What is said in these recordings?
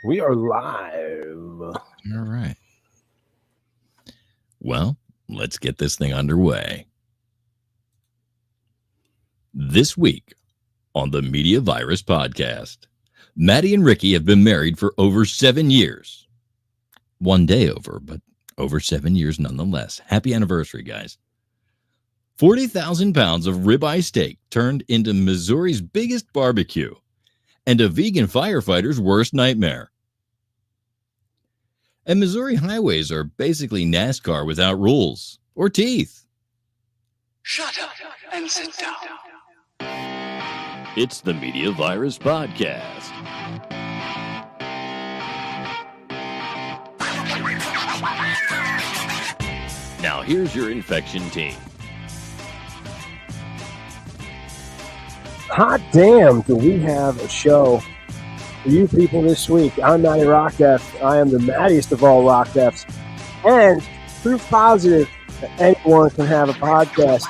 We are live. All right. Well, let's get this thing underway. This week on the Media Virus Podcast, Maddie and Ricky have been married for over 7 years. One day over, but over 7 years nonetheless. Happy anniversary, guys. 40,000 pounds of ribeye steak turned into Missouri's biggest barbecue and a vegan firefighter's worst nightmare. And Missouri highways are basically NASCAR without rules or teeth. Shut up and sit down. It's the Media Virus Podcast. Now here's your infection team. Hot damn, do we have a show for you people this week. I'm Matty Rock Def. I am the mattiest of all Rock Defs. And proof positive that anyone can have a podcast.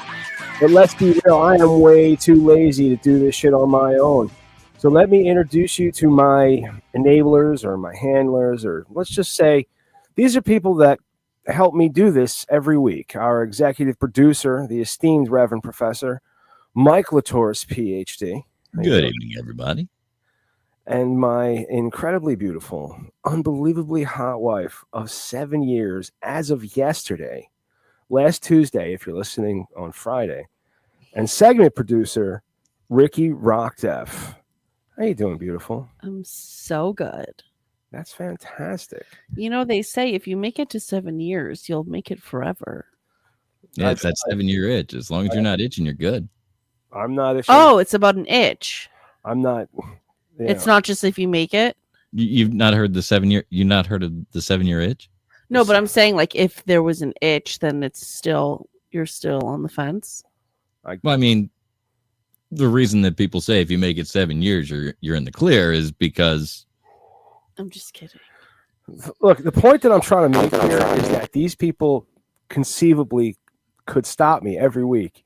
But let's be real, I am way too lazy to do this shit on my own. So let me introduce you to my enablers or my handlers, or let's just say these are people that help me do this every week. Our executive producer, the esteemed Reverend Professor Mike Latour's PhD. Good evening, everybody. And my incredibly beautiful, unbelievably hot wife of 7 years as of yesterday, last Tuesday, if you're listening on Friday, and segment producer Ricky Rockdef. How you doing, beautiful? I'm so good. That's fantastic. You know, they say if you make it to 7 years, you'll make it forever. Yeah, it's that 7-year itch. As long as you're not itching, you're good. I'm not itching. Oh, it's about an itch. I'm not. It's not just if you make it. You've not heard the 7-year. You've not heard of the 7-year itch? No, but I'm saying like if there was an itch, then you're still on the fence. Well, I mean, the reason that people say if you make it 7 years, you're in the clear is because. I'm just kidding. Look, the point that I'm trying to make here is that these people conceivably could stop me every week,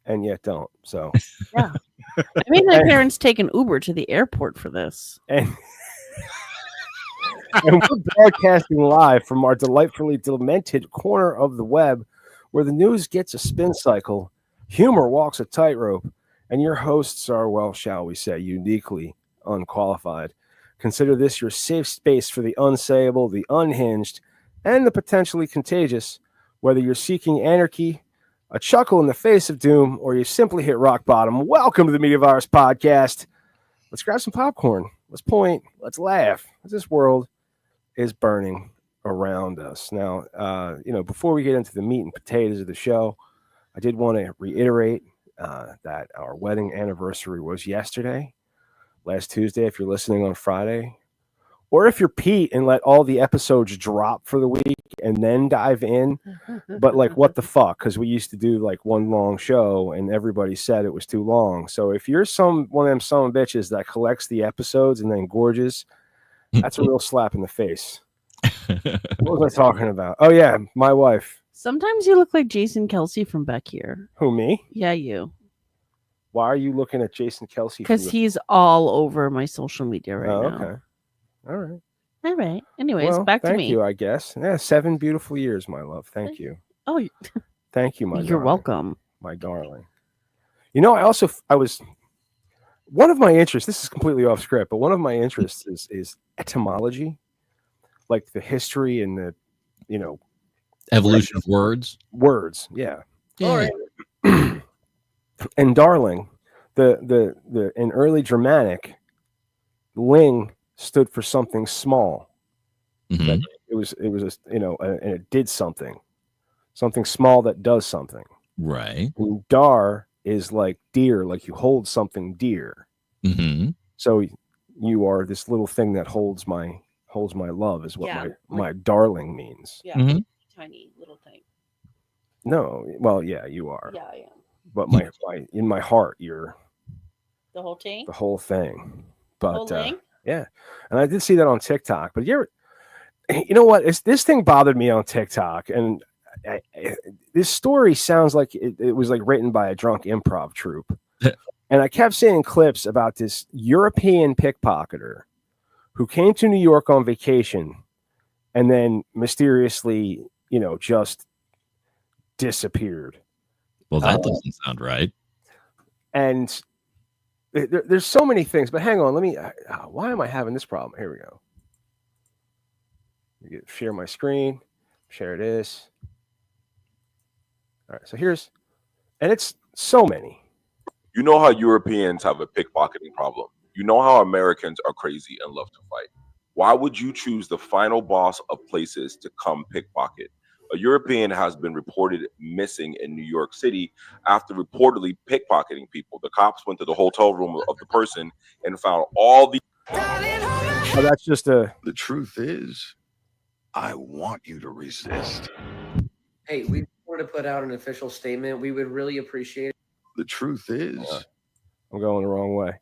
and yet don't. So yeah, I made my parents take an Uber to the airport for this, and we're broadcasting live from our delightfully demented corner of the web, where the news gets a spin cycle, humor walks a tightrope, and your hosts are, well, shall we say, uniquely unqualified. Consider this your safe space for the unsayable, the unhinged, and the potentially contagious. Whether you're seeking anarchy, a chuckle in the face of doom, or you simply hit rock bottom, welcome to the Media Virus Podcast. Let's grab some popcorn. Let's point. Let's laugh. This world is burning around us. Now, before we get into the meat and potatoes of the show, I did want to reiterate that our wedding anniversary was yesterday. Last Tuesday, if you're listening on Friday, or if you're Pete and let all the episodes drop for the week and then dive in, but like, what the fuck? Because we used to do like one long show and everybody said it was too long. So if you're one of them son of bitches that collects the episodes and then gorges, that's a real slap in the face. What was I talking about? Oh yeah, my wife. Sometimes you look like Jason Kelsey from back here. Who, me? Yeah, you. Why are you looking at Jason Kelsey? Because he's all over my social media right now. Okay. All right. All right. Anyways, back to me. Thank you, I guess. Yeah, 7 beautiful years, my love. Thank you. Oh, thank you, my You're darling. welcome. My darling. You know, one of my interests, this is completely off script, but one of my interests is etymology, like the history and the, evolution of words. Words, yeah. All right. And darling, the in early Germanic, ling stood for something small. Mm-hmm. It was and it did something small that does something. Right. And dar is like dear, like you hold something dear. Mm-hmm. So you are this little thing that holds my love is what my darling means. Yeah, mm-hmm. Tiny little thing. No, well, yeah, you are. Yeah, I am. But in my heart, you're the whole thing. The whole thing. But whole thing? Yeah, and I did see that on TikTok. But you know what? This thing bothered me on TikTok, and this story sounds like it was like written by a drunk improv troupe. And I kept seeing clips about this European pickpocketer who came to New York on vacation and then mysteriously, just disappeared. Well, that doesn't sound right. And there's so many things, but hang on. Let me. Why am I having this problem? Here we go. Share my screen. Share this. All right. So and it's so many. You know how Europeans have a pickpocketing problem. You know how Americans are crazy and love to fight. Why would you choose the final boss of places to come pickpocket? A European has been reported missing in New York City after reportedly pickpocketing people. The cops went to the hotel room of the person and found all the... Oh, that's just a... The truth is, I want you to resist. Hey, we wanted to put out an official statement. We would really appreciate it. The truth is... I'm going the wrong way.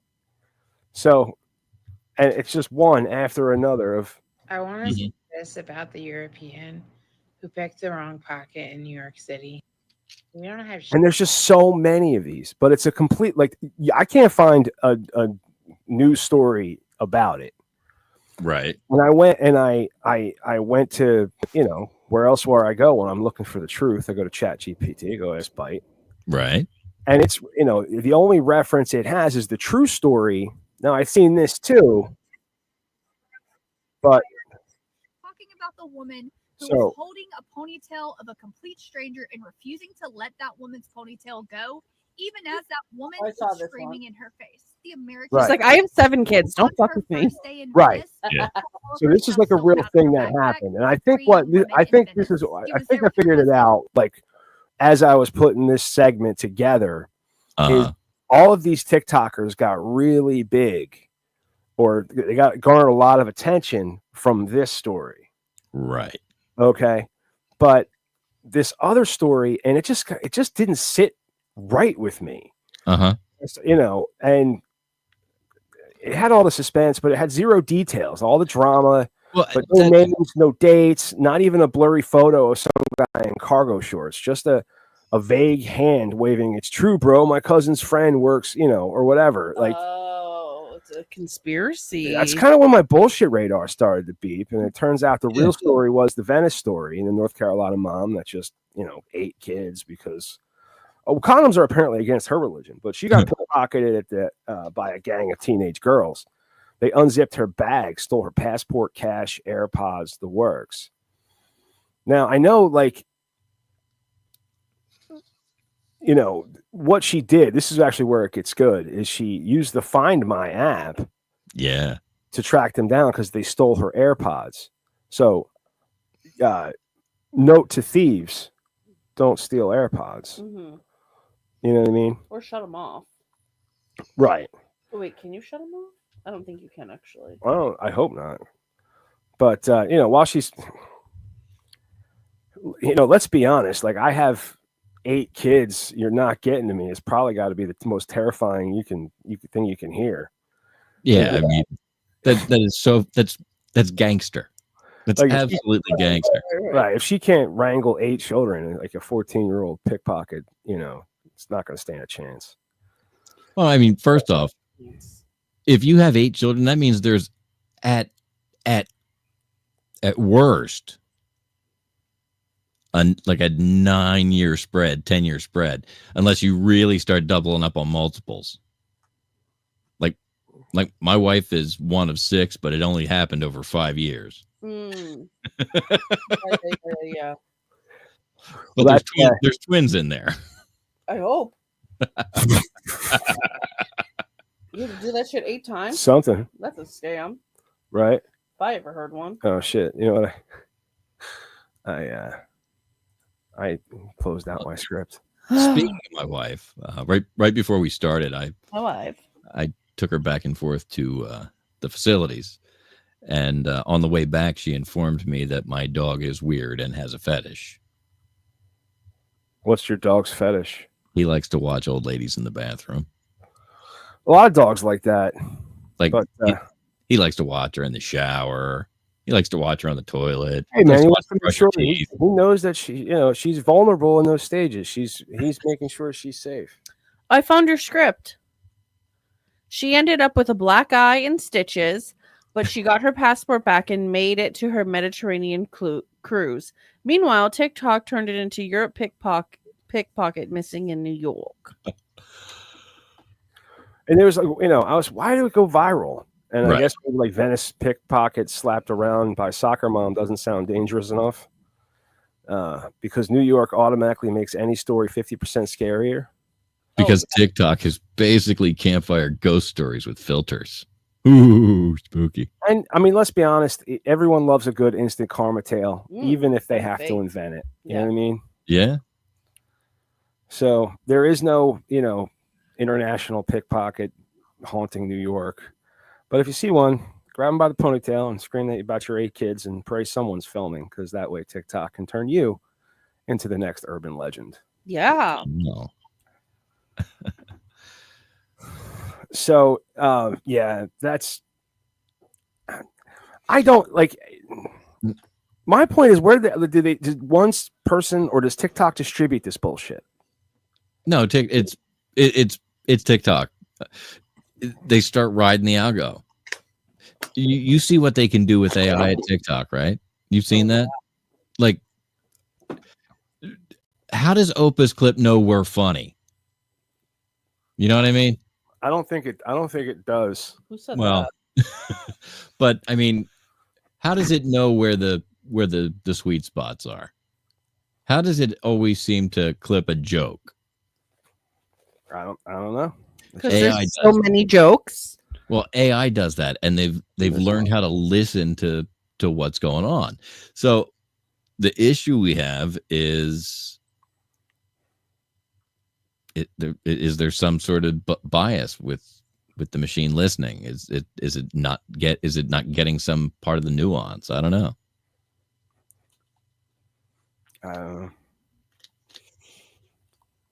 So, and it's just one after another of... I want to say this about the European who picked the wrong pocket in New York City. We don't have... And there's just so many of these, but it's a complete, like, I can't find a news story about it. Right. When I went and I went to, where else where I go when I'm looking for the truth, I go to ChatGPT, go ask Byte. Right. And it's, the only reference it has is the true story. Now, I've seen this too, but... Talking about the woman who So- was holding a ponytail of a complete stranger and refusing to let that woman's ponytail go, even as that woman I saw was this screaming one. in her face. The American... Right. She's like, I have 7 kids. Don't fuck with me. Right. Yeah. So this is like a real thing that happened. And I think I think I figured it out, like, as I was putting this segment together, is all of these TikTokers got really big, or they garnered a lot of attention from this story. Right. Okay. But this other story, and it just didn't sit right with me. And it had all the suspense, but it had zero details, all the drama, but no names, no dates, not even a blurry photo of some guy in cargo shorts, just a vague hand waving. It's true, bro. My cousin's friend works, or whatever. Like, oh, it's a conspiracy. that's kind of when my bullshit radar started to beep. And it turns out the real story was the Venice story, and the North Carolina mom that just, ate kids because condoms are apparently against her religion, but she got pickpocketed by a gang of teenage girls. They unzipped her bag, stole her passport, cash, AirPods, the works. Now, I know, like, what she did, this is actually where it gets good, is she used the Find My app to track them down because they stole her AirPods. So, note to thieves, don't steal AirPods. Mm-hmm. You know what I mean? Or shut them off. Right. Oh, wait, can you shut them off? I don't think you can, actually. Well, I hope not. But, while she's, let's be honest, like, I have 8 kids. You're not getting to me. It's probably got to be the most terrifying thing you can hear. Yeah, I mean, that's gangster. That's like, absolutely gangster. Right. If she can't wrangle 8 children, like a 14-year-old pickpocket, it's not going to stand a chance. Well, I mean, first off, if you have 8 children, that means there's at worst like a 9-year spread, 10-year spread, unless you really start doubling up on multiples. Like my wife is one of 6, but it only happened over 5 years. Yeah. But there's twins in there. I hope. You have to do that shit 8 times? Something. That's a scam. Right? If I ever heard one. Oh, shit. You know what? I closed out my script. Speaking of my wife, right before we started, I took her back and forth to the facilities. And on the way back, she informed me that my dog is weird and has a fetish. What's your dog's fetish? He likes to watch old ladies in the bathroom. A lot of dogs like that. He likes to watch her in the shower. He likes to watch her on the toilet. Hey man, he wants to make sure he knows that she's vulnerable in those stages. He's making sure she's safe. I found your script. She ended up with a black eye and stitches, but she got her passport back and made it to her Mediterranean cruise. Meanwhile, TikTok turned it into Europe pickpocket missing in New York. And there was like, why did it go viral? And I Right. guess maybe like Venice pickpocket slapped around by soccer mom doesn't sound dangerous enough. Because New York automatically makes any story 50% scarier. Because TikTok is basically campfire ghost stories with filters. Ooh, spooky. And I mean, let's be honest, everyone loves a good instant karma tale, even if they have to fake. invent it. You know what I mean? Yeah. So there is no, international pickpocket haunting New York. But if you see one, grab them by the ponytail and scream about your 8 kids and pray someone's filming, because that way TikTok can turn you into the next urban legend. Yeah. No. So, yeah, that's. I don't like. My point is, where did one person or does TikTok distribute this bullshit? No, it's TikTok. They start riding the algo. You see what they can do with AI at TikTok, right? You've seen that? Like, how does Opus Clip know we're funny? You know what I mean? I don't think it does. Who said Well, that? but I mean, how does it know where the sweet spots are? How does it always seem to clip a joke? I don't know. Because AI there's so many jokes. Well, AI does that, and they've learned how to listen to what's going on. So the issue we have is, is there some sort of bias with the machine listening? Is it not getting some part of the nuance? I don't know.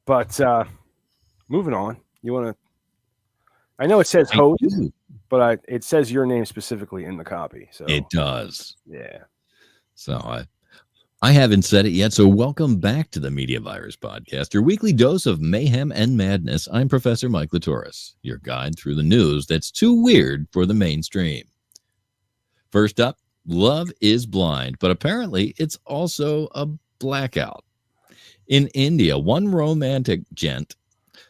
But moving on, you want to? I know it says Hoax, but it says your name specifically in the copy. So it does. Yeah. So I haven't said it yet. So welcome back to the Media Virus Podcast, your weekly dose of mayhem and madness. I'm Professor Mike Latoris, your guide through the news that's too weird for the mainstream. First up, love is blind, but apparently it's also a blackout. In India, one romantic gent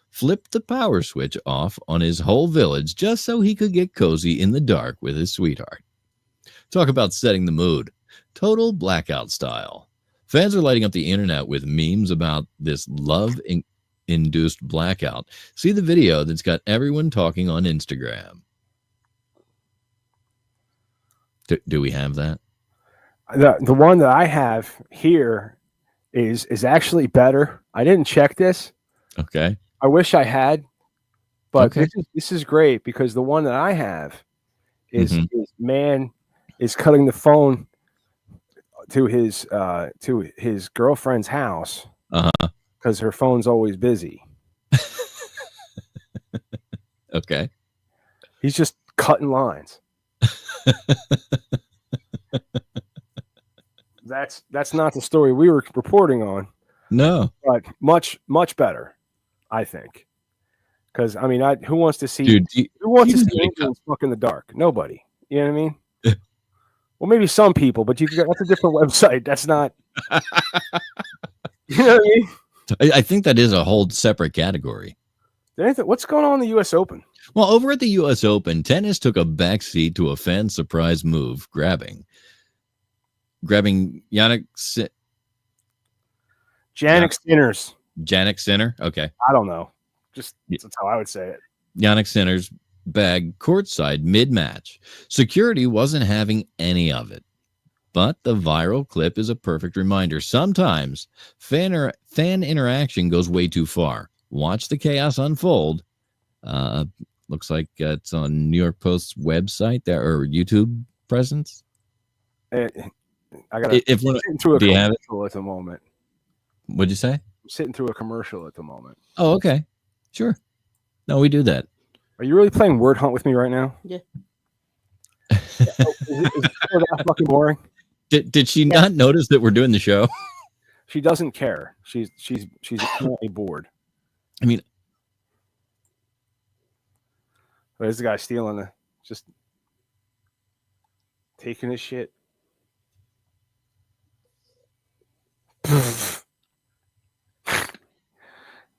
flipped the power switch off on his whole village just so he could get cozy in the dark with his sweetheart. Talk about setting the mood. Total blackout style. Fans are lighting up the internet with memes about this love-induced blackout. See the video that's got everyone talking on Instagram. Do we have that? The one that I have here is actually better. I didn't check this. Okay. I wish I had, but Okay. this is great because the one that I have is man is cutting the phone to his girlfriend's house because her phone's always busy. Okay. He's just cutting lines. That's not the story we were reporting on. No, but much better, I think. Because I mean, who wants to see? Dude, who wants to see angels fuck in the dark? Nobody. You know what I mean? Well, maybe some people, but that's a different website. That's not. You know what I mean? I think that is a whole separate category. What's going on in the U.S. Open? Well, over at the U.S. Open, tennis took a backseat to a fan surprise move, grabbing Jannik Sinners. Jannik Sinner? Okay. I don't know. Just that's how I would say it. Jannik Sinner's bag courtside mid-match. Security wasn't having any of it. But the viral clip is a perfect reminder. Sometimes fan interaction goes way too far. Watch the chaos unfold. Looks like it's on New York Post's website or YouTube presence. I got sitting through a commercial at the moment. What'd you say? I'm sitting through a commercial at the moment. Oh, okay. Sure. No, we do that. Are you really playing Word Hunt with me right now? Yeah. Is it that fucking boring? Did she not notice that we're doing the show? She doesn't care. She's apparently bored. I mean, there's the guy stealing the just. taking a shit.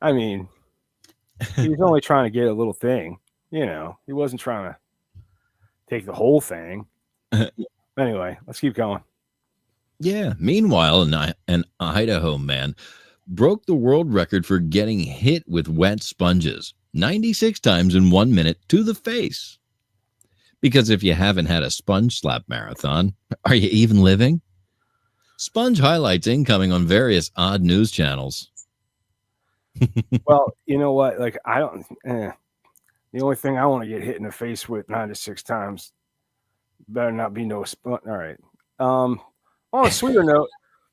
I mean, he was only trying to get a little thing. You know, he wasn't trying to take the whole thing. Anyway, let's keep going. Yeah. Meanwhile, an Idaho man broke the world record for getting hit with wet sponges 96 times in 1 minute to the face. Because if you haven't had a sponge slap marathon, are you even living? Sponge highlights incoming on various odd news channels. Well, you know what? Like, I don't. The only thing I want to get hit in the face with 96 times better not be no sponge. All right. On a sweeter note,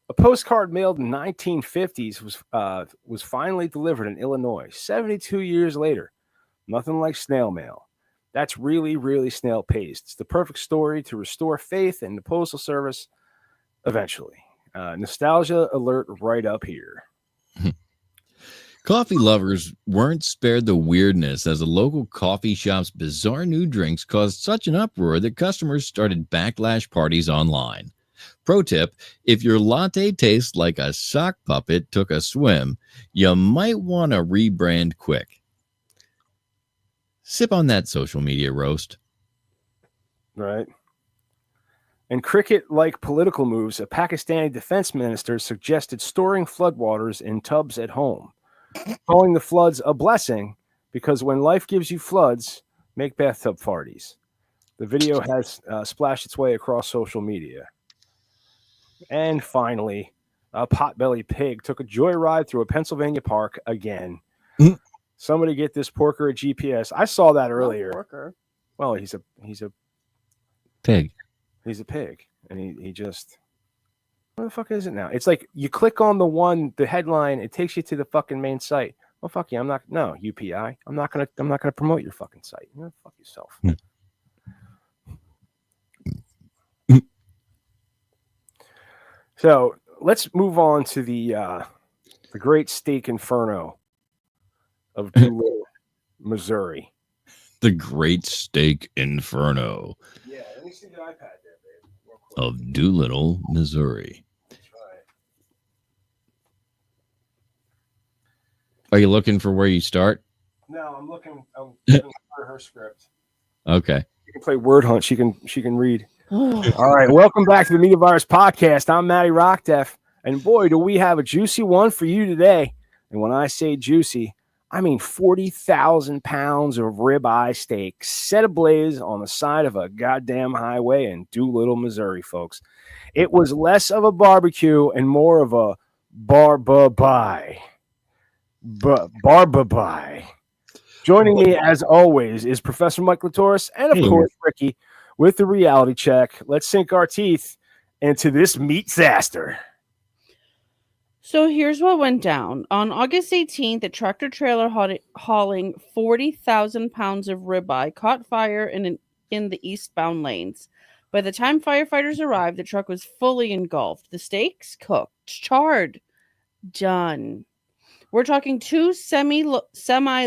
a postcard mailed in 1950s was finally delivered in Illinois 72 years later. Nothing like snail mail. That's really, really snail paced. It's the perfect story to restore faith in the postal service eventually. Nostalgia alert right up here. Coffee lovers weren't spared the weirdness as a local coffee shop's bizarre new drinks caused such an uproar that customers started backlash parties online. Pro tip, if your latte tastes like a sock puppet took a swim, you might want to rebrand quick. Sip on that social media roast. Right. In cricket-like political moves, a Pakistani defense minister suggested storing floodwaters in tubs at home, calling the floods a blessing because when life gives you floods, make bathtub parties. The video has splashed its way across social media. And finally, a potbelly pig took a joyride through a Pennsylvania park again. Somebody get this porker a GPS. I saw that earlier. Porker. Well, he's a Pig. He's a pig, and he just. Where the fuck is it now? It's like you click on the headline, it takes you to the fucking main site. Oh fuck you! I'm not. No UPI. I'm not gonna promote your fucking site. You know, fuck yourself. So let's move on to the great steak inferno of Doolittle, Missouri. The Great Steak Inferno. Yeah, let me see the iPad there, babe. Of Doolittle, Missouri. That's right. Are you looking for where you start? No, I'm looking for her script. Okay. You can play Word Hunt. She can read. All right, welcome back to the Media Virus Podcast. I'm Matty Rockdeff, and boy, do we have a juicy one for you today. And when I say juicy, I mean 40,000 pounds of ribeye steak set ablaze on the side of a goddamn highway in Doolittle, Missouri, folks. It was less of a barbecue and more of a barbaby. Barbaby. Joining me, as always, is Professor Mike Latoris and, of course, Ricky with the reality check. Let's sink our teeth into this meat disaster. So here's what went down. On August 18th, a tractor trailer hauling 40,000 pounds of ribeye caught fire in the eastbound lanes. By the time firefighters arrived, the truck was fully engulfed. The steaks cooked, charred, done. We're talking 2 semi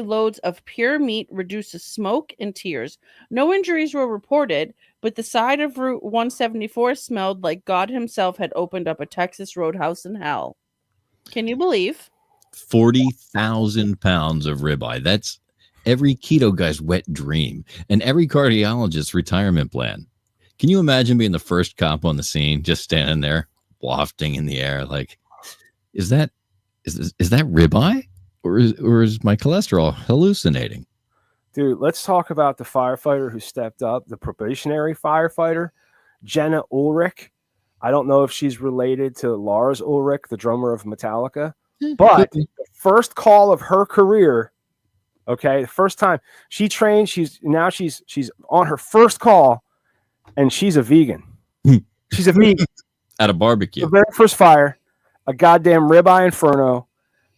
loads of pure meat reduced to smoke and tears. No injuries were reported, but the side of Route 174 smelled like God himself had opened up a Texas roadhouse in hell. Can you believe? 40,000 pounds of ribeye. That's every keto guy's wet dream and every cardiologist's retirement plan. Can you imagine being the first cop on the scene, just standing there, wafting in the air? Like, is that ribeye, or is my cholesterol hallucinating? Dude, let's talk about the firefighter who stepped up, the probationary firefighter, Jenna Ulrich. I don't know if she's related to Lars Ulrich, the drummer of Metallica, but the first call of her career, okay, the first time she trained, she's on her first call, and she's a vegan. She's a vegan. At a barbecue. The very first fire, a goddamn ribeye inferno.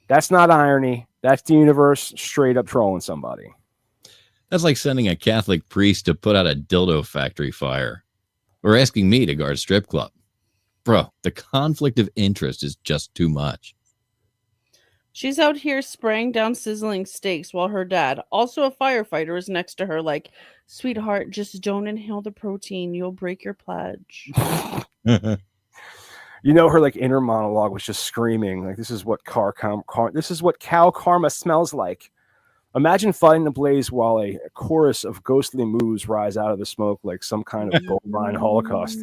That's not irony. That's the universe straight up trolling somebody. That's like sending a Catholic priest to put out a dildo factory fire or asking me to guard a strip club. Bro, the conflict of interest is just too much. She's out here spraying down sizzling steaks while her dad, also a firefighter, is next to her like, sweetheart, just don't inhale the protein. You'll break your pledge. You know, her like inner monologue was just screaming like, "This is what this is what cow karma smells like." Imagine fighting the blaze while a chorus of ghostly moos rise out of the smoke like some kind of bovine holocaust.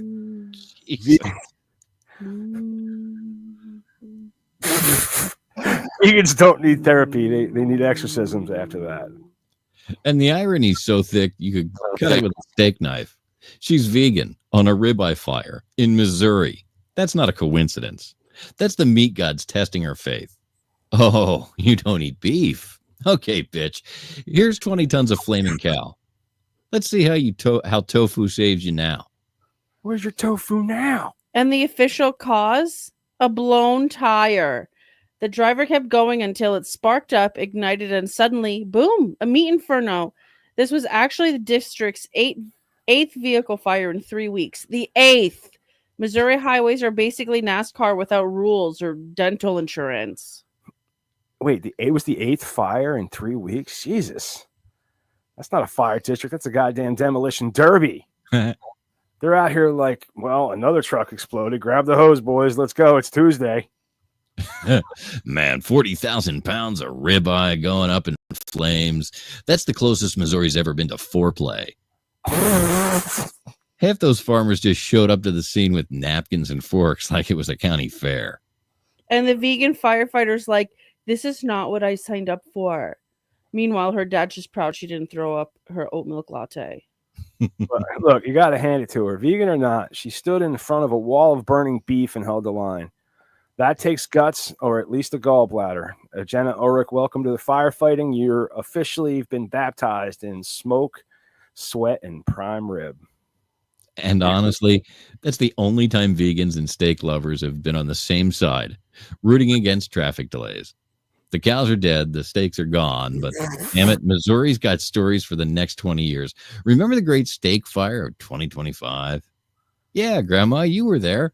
Vegans don't need therapy; they need exorcisms after that. And the irony's so thick you could cut it with a steak knife. She's vegan on a ribeye fire in Missouri. That's not a coincidence. That's the meat gods testing her faith. Oh, you don't eat beef? Okay, bitch. Here's 20 tons of flaming cow. Let's see how tofu saves you now. Where's your tofu now? And the official cause? A blown tire. The driver kept going until it sparked up, ignited, and suddenly, boom, a meat inferno. This was actually the district's eighth vehicle fire in 3 weeks. The 8th. Missouri highways are basically NASCAR without rules or dental insurance. Wait, it was the 8th fire in 3 weeks? Jesus. That's not a fire district. That's a goddamn demolition derby. They're out here like, well, another truck exploded. Grab the hose, boys. Let's go. It's Tuesday. Man, 40,000 pounds of ribeye going up in flames. That's the closest Missouri's ever been to foreplay. Half those farmers just showed up to the scene with napkins and forks like it was a county fair. And the vegan firefighter's like, this is not what I signed up for. Meanwhile, her dad's just proud she didn't throw up her oat milk latte. Look, you got to hand it to her. Vegan or not, she stood in front of a wall of burning beef and held the line. That takes guts, or at least a gallbladder. Jenna Ulrich, welcome to the firefighting. You're officially been baptized in smoke, sweat, and prime rib. And honestly, that's the only time vegans and steak lovers have been on the same side, rooting against traffic delays. The cows are dead, the steaks are gone, but damn it, Missouri's got stories for the next 20 years. Remember the great steak fire of 2025? Yeah, Grandma, you were there.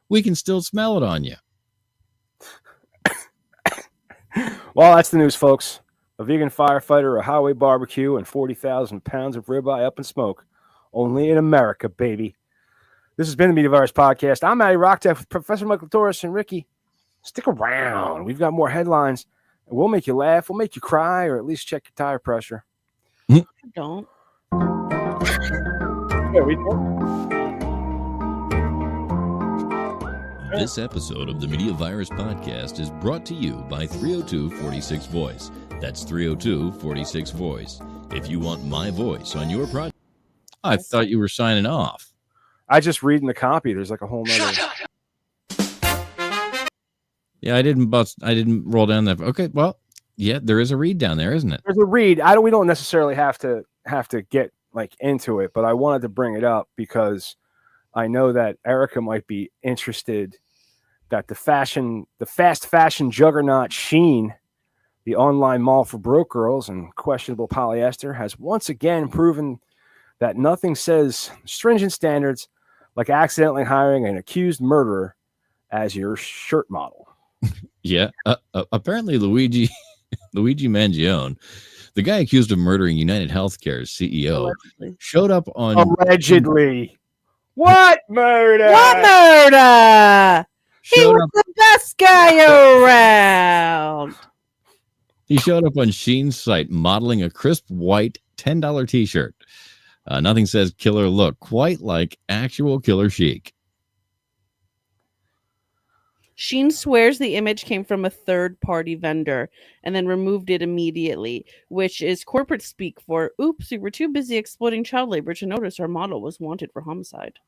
We can still smell it on you. Well, that's the news, folks. A vegan firefighter, a highway barbecue, and 40,000 pounds of ribeye up in smoke. Only in America, baby. This has been the Media Virus Podcast. I'm Matty Rockdeff with Professor Michael Torres and Ricky. Stick around. We've got more headlines. And we'll make you laugh. We'll make you cry, or at least check your tire pressure. Don't. Yeah, we do. This episode of the Media Virus Podcast is brought to you by 302-46 Voice. That's 302-46 Voice. If you want my voice on your project. I thought you were signing off. I just read in the copy. There's like a whole nother. Yeah, I didn't roll down that. Okay, well, yeah, there is a read down there, isn't it? There's a read. We don't necessarily have to get like into it, but I wanted to bring it up because I know that Erica might be interested that the fast fashion juggernaut Shein, the online mall for broke girls and questionable polyester, has once again proven that nothing says stringent standards like accidentally hiring an accused murderer as your shirt model. Yeah, apparently Luigi Mangione, the guy accused of murdering United Healthcare's CEO, showed up on allegedly. What murder? What murder? He was the best guy around. He showed up on Shein's site modeling a crisp white $10 t-shirt. Nothing says killer look quite like actual killer chic. Shein swears the image came from a third-party vendor and then removed it immediately, which is corporate speak for, oops, we were too busy exploiting child labor to notice our model was wanted for homicide.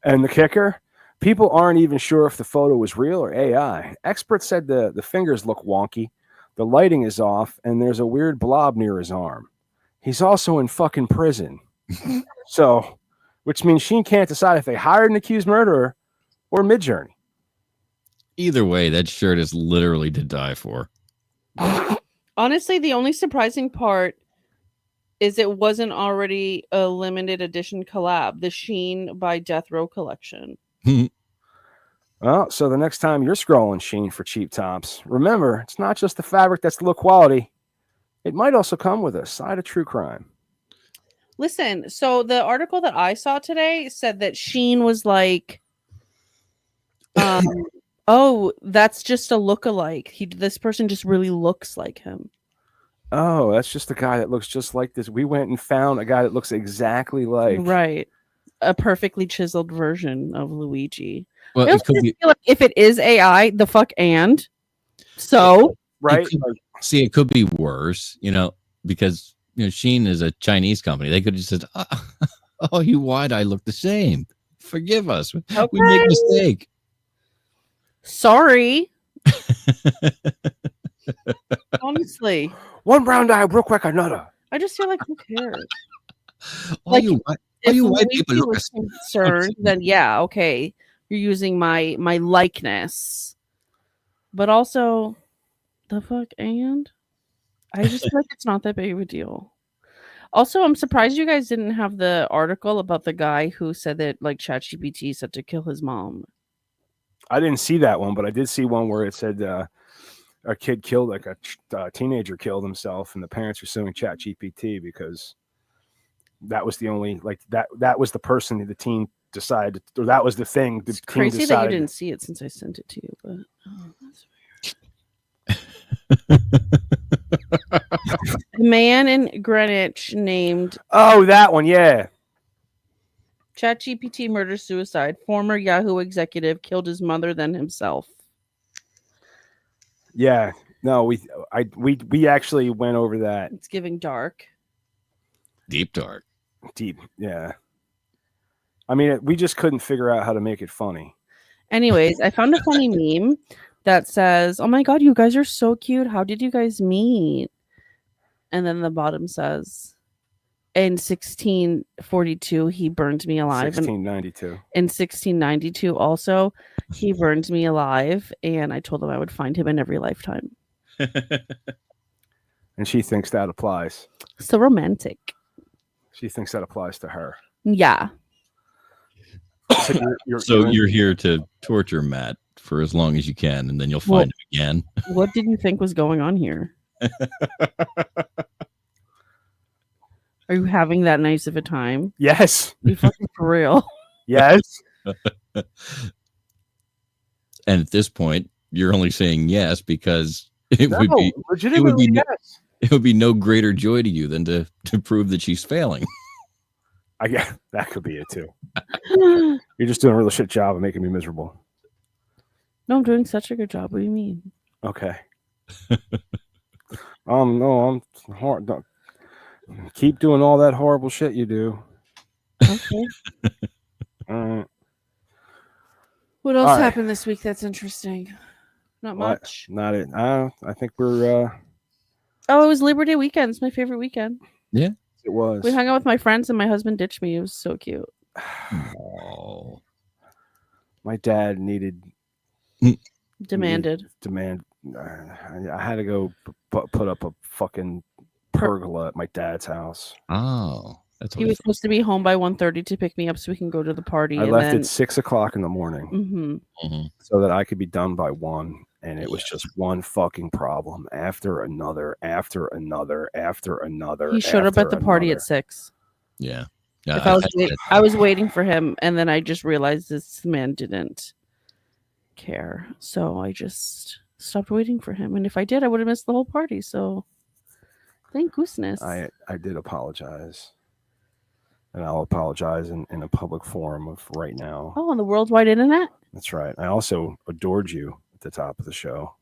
And the kicker? People aren't even sure if the photo was real or AI. Experts said the fingers look wonky, the lighting is off, and there's a weird blob near his arm. He's also in fucking prison. So, which means Shein can't decide if they hired an accused murderer or Midjourney. Either way, that shirt is literally to die for. Honestly, the only surprising part is it wasn't already a limited edition collab, the Shein by Death Row collection. Well, so the next time you're scrolling Sheen for cheap tops, remember, it's not just the fabric that's the low quality. It might also come with a side of true crime. Listen, so the article that I saw today said that Sheen was like, oh, that's just a lookalike. This person just really looks like him. Oh, that's just a guy that looks just like this. We went and found a guy that looks exactly like. Right. A perfectly chiseled version of Luigi. Well, I it also could just be feel like if it is AI, the fuck and so Right? see, it could be worse, because Shein is a Chinese company. They could have just said, "Oh, you wide-eye look the same. Forgive us. We make mistake." Sorry. Honestly, one brown eye real quick, another. I just feel like who cares? All Like, you if white people Luigi look was concerned, then yeah, okay, you're using my likeness, but also the fuck and I just feel like it's not that big of a deal. Also, I'm surprised you guys didn't have the article about the guy who said that like ChatGPT said to kill his mom. I didn't see that one, but I did see one where it said a kid killed, like a teenager killed himself, and the parents were suing ChatGPT because that was the only that was the person the teen decided, or that was the thing. It's crazy that you didn't see it since I sent it to you, but a man in Greenwich named that one, yeah. ChatGPT murder suicide. Former Yahoo executive killed his mother, then himself. Yeah, no, we actually went over that. It's giving dark, deep dark. Yeah. I mean, we just couldn't figure out how to make it funny. Anyways, I found a funny meme that says, "Oh my god, you guys are so cute. How did you guys meet?" And then the bottom says, "In 1642, he burned me alive." 1692. In 1692, also, he burned me alive, and I told him I would find him in every lifetime. And she thinks that applies. So romantic. She thinks that applies to her. Yeah. So you're here to torture Matt for as long as you can, and then you'll find him again. What did you think was going on here? Are you having that nice of a time? Yes. You fucking for real? Yes. And at this point, you're only saying yes because it would be no greater joy to you than to prove that she's failing. I guess that could be it too. You're just doing a real shit job of making me miserable. No, I'm doing such a good job. What do you mean? Okay. No, I'm hard. Don't keep doing all that horrible shit you do. Okay. All right. What else happened this week that's interesting? Not much. Not it. I think we're. Oh, it was Labor Day weekend. It's my favorite weekend. Yeah, it was. We hung out with my friends, and my husband ditched me. It was so cute. Oh. My dad Demanded. I had to go put up a fucking pergola at my dad's house. Oh, that's he was supposed to be home by 1:30 to pick me up so we can go to the party. I left at 6 o'clock in the morning so that I could be done by 1. And it was just one fucking problem after another, after another, after another. He showed up at the party at 6. Yeah. If I was waiting for him, and then I just realized this man didn't care. So I just stopped waiting for him. And if I did, I would have missed the whole party. So thank goodness. I did apologize. And I'll apologize in a public forum of right now. Oh, on the worldwide internet? That's right. I also adored you at the top of the show.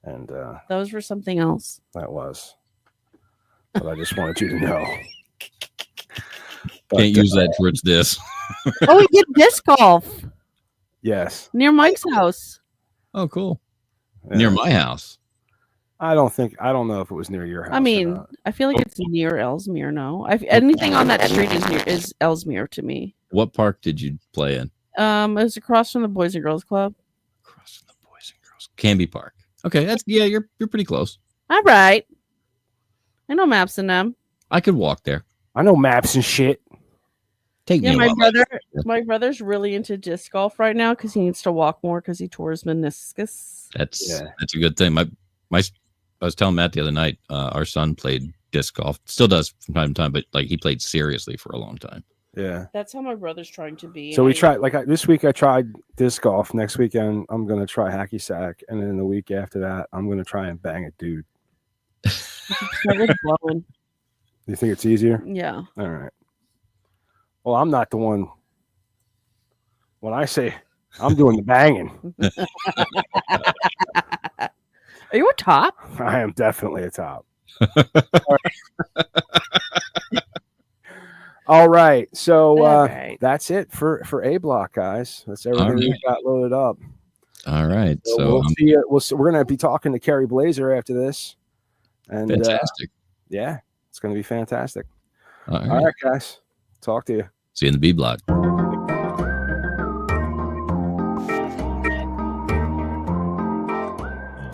And that was for something else. That was. But I just wanted you to know. Can't use that towards this. Oh, we did disc golf. Yes. Near Mike's house. Oh, cool. Yeah. Near my house. I don't know if it was near your house. I mean, I feel like it's near Ellesmere. No, anything on that street is Ellesmere to me. What park did you play in? It was across from the Boys and Girls Club. Across from the Boys and Girls Canby Park. Okay, you're pretty close. All right. I know maps in them. I could walk there. I know maps and shit. Take Yeah, me a while. my brother's really into disc golf right now because he needs to walk more because he tore his meniscus. That's a good thing. I was telling Matt the other night, our son played disc golf, still does from time to time, but like he played seriously for a long time. Yeah. That's how my brother's trying to be. So we tried, this week I tried disc golf. Next weekend, I'm going to try hacky sack. And then the week after that, I'm going to try and bang a dude. You think it's easier? Yeah. All right. Well, I'm not the one. When I say I'm doing the banging, are you a top? I am definitely a top. All right. So that's it for A Block, guys. That's everything we got loaded up. All right. So we'll see you. We're going to be talking to Kerry Blazer after this. And fantastic. Yeah, it's going to be fantastic. All right, guys. Talk to you. See you in the B Block.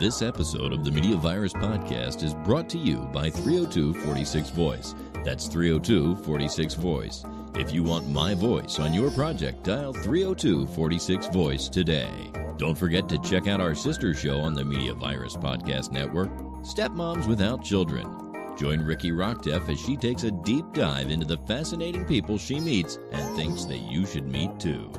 This episode of the Media Virus Podcast is brought to you by 302-46 Voice. That's 302-46 Voice. If you want my voice on your project, dial 302-46 Voice today. Don't forget to check out our sister show on the Media Virus Podcast Network, Stepmoms Without Children. Join Ricky Rockdeff as she takes a deep dive into the fascinating people she meets and thinks that you should meet too.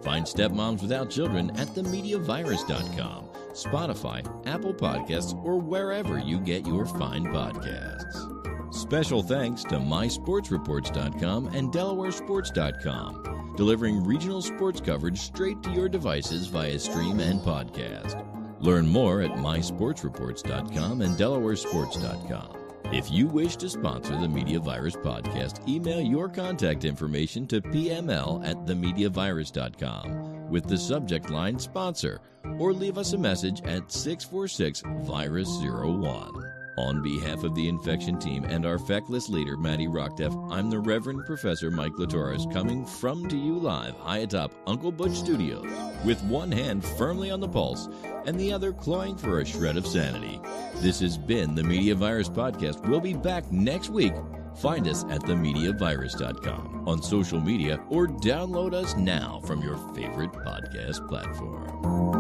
Find Stepmoms Without Children at themediavirus.com, Spotify, Apple Podcasts, or wherever you get your fine podcasts. Special thanks to mysportsreports.com and delawaresports.com, delivering regional sports coverage straight to your devices via stream and podcast. Learn more at mysportsreports.com and delawaresports.com. If you wish to sponsor the Media Virus Podcast, email your contact information to pml@themediavirus.com with the subject line sponsor, or leave us a message at 646-VIRUS-01. On behalf of the infection team and our feckless leader, Maddie Rockdeff, I'm the Reverend Professor Mike Latoris, coming from to you live high atop Uncle Butch Studios, with one hand firmly on the pulse and the other clawing for a shred of sanity. This has been the Media Virus Podcast. We'll be back next week. Find us at themediavirus.com, on social media, or download us now from your favorite podcast platform.